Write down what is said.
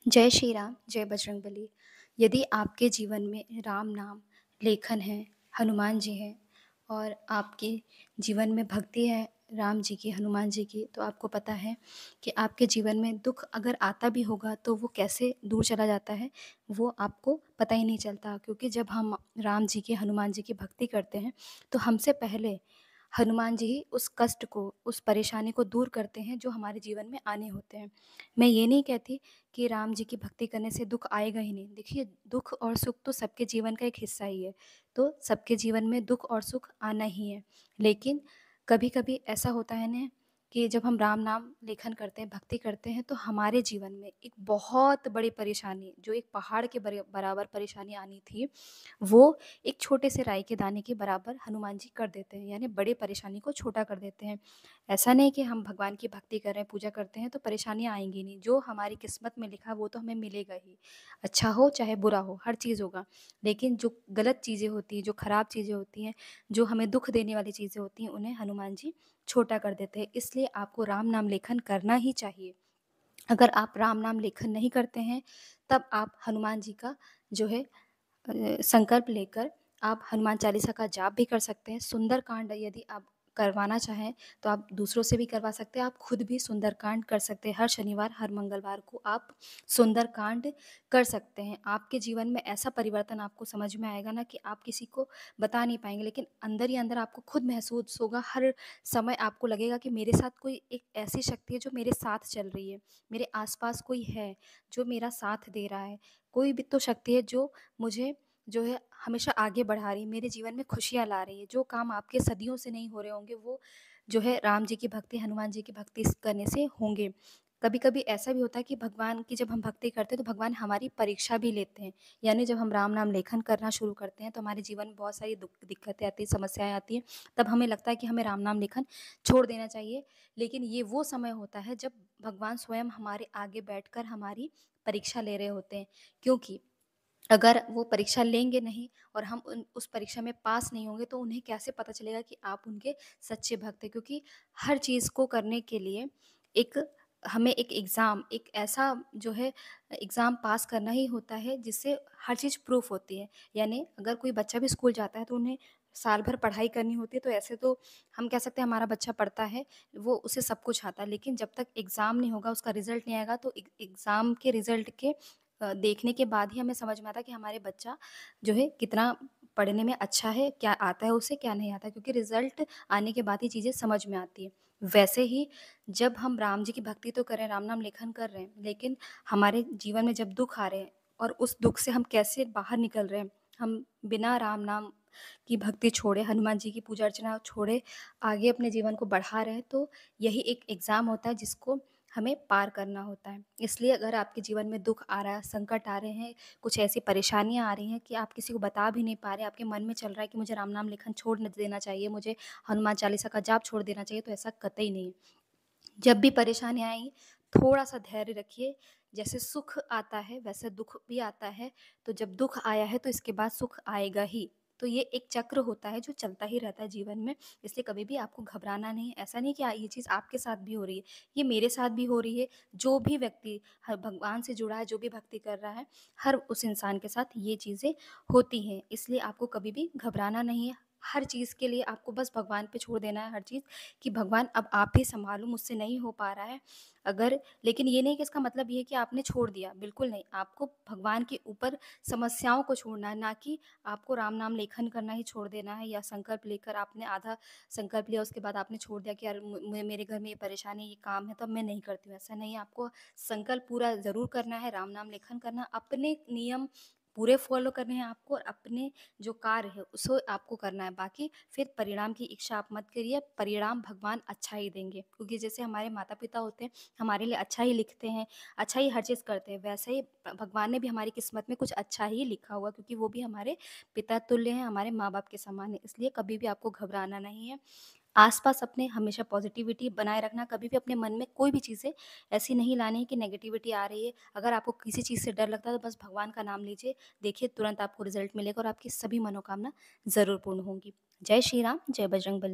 जय श्री राम, जय बजरंगबली। यदि आपके जीवन में राम नाम, लेखन है, हनुमान जी हैं और आपके जीवन में भक्ति है राम जी की, हनुमान जी की, तो आपको पता है कि आपके जीवन में दुःख अगर आता भी होगा तो वो कैसे दूर चला जाता है, वो आपको पता ही नहीं चलता। क्योंकि जब हम राम जी की, हनुमान जी की भक्ति करते हैं, तो हमसे पहले हनुमान जी ही उस कष्ट को, उस परेशानी को दूर करते हैं जो हमारे जीवन में आने होते हैं। मैं ये नहीं कहती कि राम जी की भक्ति करने से दुःख आएगा ही नहीं। देखिए, दुःख और सुख तो सबके जीवन का एक हिस्सा ही है, तो सबके जीवन में दुःख और सुख आना ही है। लेकिन कभी-कभी ऐसा होता है ना कि जब हम राम नाम लेखन करते हैं, भक्ति करते हैं, तो हमारे जीवन में एक बहुत बड़ी परेशानी, जो एक पहाड़ के बराबर परेशानी आनी थी, वो एक छोटे से राई के दाने के बराबर हनुमान जी कर देते हैं, यानी बड़ी परेशानी को छोटा कर देते हैं। ऐसा नहीं कि हम भगवान की भक्ति कर रहे हैं, पूजा करते हैं तो परेशानियाँ आएँगी नहीं, जो हमारी किस्मत में लिखा है वो तो हमें मिलेगा ही। अच्छा हो चाहे बुरा हो, हर चीज़ होगा। लेकिन जो गलत चीज़ें होती हैं, जो खराब चीज़ें होती हैं, जो हमें दुःख देने वाली चीज़ें होती हैं, उन्हें हनुमान जी छोटा कर देते हैं। इसलिए आपको राम नाम लेखन करना ही चाहिए। अगर आप राम नाम लेखन नहीं करते हैं, तब आप हनुमान जी का जो है संकल्प लेकर आप हनुमान चालीसा का जाप भी कर सकते हैं। सुंदरकांड यदि आप करवाना चाहें, तो आप दूसरों से भी करवा सकते हैं। आप खुद भी सुंदरकांड कर सकते हैं। हर शनिवार, हर मंगलवार को आप सुंदरकांड कर सकते हैं। आपके जीवन में ऐसा परिवर्तन आपको समझ में आएगा ना कि आप किसी को बता नहीं पाएँगे, लेकिन अंदर ही अंदर आपको खुद महसूस होगा। हर समय आपको लगेगा कि मेरे साथ कोई एक ऐसी शक्ति है जो मेरे साथ चल रही है। मेरे आस-पास कोई है जो मेरा साथ दे रहा है। कोई भी तो शक्ति है जो मुझे जो है हमेशा आगे बढ़ा रही है, मेरे जीवन में खुशियाँ ला रही है। जो काम आपके सदियों से नहीं हो रहे होंगे, वो जो है राम जी की भक्ति, हनुमान जी की भक्ति करने से होंगे। कभी-कभी ऐसा भी होता है कि भगवान की जब हम भक्ति करते हैं, तो भगवान हमारी परीक्षा भी लेते हैं। यानी जब हम राम नाम लेखन करना शुरू करते हैं, तो हमारे जीवन में बहुत सारी दिक्कतें आती हैं, समस्याएँ आती हैं। तब हमें लगता है कि हमें राम नाम लेखन छोड़ देना चाहिए। लेकिन ये वो समय होता है जब भगवान स्वयं हमारे आगे बैठकर हमारी परीक्षा ले रहे होते हैं। क्योंकि अगर वो परीक्षा लेंगे नहीं और हम उस परीक्षा में पास नहीं होंगे, तो उन्हें कैसे पता चलेगा कि आप उनके सच्चे भक्त हैं। क्योंकि हर चीज़ को करने के लिए एक हमें एक एग्ज़ाम, एक ऐसा जो है एग्ज़ाम पास करना ही होता है जिससे हर चीज़ प्रूफ़ होती है। यानी अगर कोई बच्चा भी स्कूल जाता है तो उन्हें साल भर पढ़ाई करनी होती है, तो ऐसे तो हम कह सकते हैं हमारा बच्चा पढ़ता है, वो उसे सब कुछ आता है। लेकिन जब तक एग्ज़ाम नहीं होगा, उसका रिज़ल्ट नहीं आएगा, तो एग्ज़ाम के रिज़ल्ट के देखने के बाद ही हमें समझ में आता है कि हमारे बच्चा जो है कितना पढ़ने में अच्छा है, क्या आता है उसे, क्या नहीं आता है, क्योंकि रिज़ल्ट आने के बाद ही चीज़ें समझ में आती हैं। वैसे ही जब हम राम जी की भक्ति तो कर रहे हैं, राम नाम लेखन कर रहे हैं, लेकिन हमारे जीवन में जब दुःख आ रहे हैं और उस दुःख से हम कैसे बाहर निकल रहे हैं, हम बिना राम नाम की भक्ति छोड़े, हनुमान जी की पूजा अर्चना छोड़े, आगे अपने जीवन को बढ़ा रहे हैं, तो यही एक एग्ज़ाम होता है जिसको हमें पार करना होता है। इसलिए अगर आपके जीवन में दुःख आ रहा है, संकट आ रहे हैं, कुछ ऐसी परेशानियाँ आ रही हैं कि आप किसी को बता भी नहीं पा रहे, आपके मन में चल रहा है कि मुझे राम नाम लेखन छोड़ न देना चाहिए, मुझे हनुमान चालीसा का जाप छोड़ देना चाहिए, तो ऐसा कतई नहीं है। जब भी परेशानियाँ आएँ, थोड़ा-सा धैर्य रखिए। जैसे सुख आता है, वैसे दुःख भी आता है। तो जब दुःख आया है, तो इसके बाद सुख आएगा ही। तो ये एक चक्र होता है, जो चलता ही रहता है जीवन में। इसलिए कभी भी आपको घबराना नहीं है। ऐसा नहीं कि ये चीज़ आपके साथ भी हो रही है, ये मेरे साथ भी हो रही है। जो भी व्यक्ति भगवान से जुड़ा है, जो भी भक्ति कर रहा है, हर उस इंसान के साथ ये चीज़ें होती हैं। इसलिए आपको कभी भी घबराना नहीं है। हर चीज़ के लिए आपको बस भगवान पे छोड़ देना है हर चीज़। कि भगवान अब आप ही सँभालो, मुझसे नहीं हो पा रहा है। अगर लेकिन ये नहीं कि इसका मतलब ये है कि आपने छोड़ दिया, बिल्कुल नहीं। आपको भगवान के ऊपर समस्याओं को छोड़ना है, ना कि आपको राम नाम लेखन करना ही छोड़ देना है, या संकल्प लेकर आपने आधा संकल्प लिया, उसके बाद आपने छोड़ दिया कि यार मेरे घर में ये परेशानी है, ये काम है, तो अब मैं नहीं करती हूँ। ऐसा नहीं है, आपको संकल्प पूरा ज़रूर करना है, राम नाम लेखन करना, अपने नियम पूरे फ़ॉलो करने हैं आपको, और अपने जो कार्य है उसको आपको करना है। बाकी फिर परिणाम की इच्छा आप मत करिए, परिणाम भगवान अच्छा ही देंगे। क्योंकि जैसे हमारे माता-पिता होते हैं, हमारे लिए अच्छा ही लिखते हैं, अच्छा ही हर चीज़ करते हैं, वैसे ही भगवान ने भी हमारी किस्मत में कुछ अच्छा ही लिखा हुआ है, क्योंकि वो भी हमारे पिता तुल्य हैं, हमारे माँ-बाप के समान हैं। इसलिए कभी भी आपको घबराना नहीं है। आस-पास अपने हमेशा पॉज़िटिविटी बनाए रखना, कभी भी अपने मन में कोई भी चीज़ें ऐसी नहीं लानी है कि नेगेटिविटी आ रही है। अगर आपको किसी चीज़ से डर लगता है, तो बस भगवान का नाम लीजिए, देखिए तुरंत आपको रिज़ल्ट मिलेगा और आपकी सभी मनोकामना ज़रूर पूर्ण होंगी। जय श्री राम, जय बजरंगबली।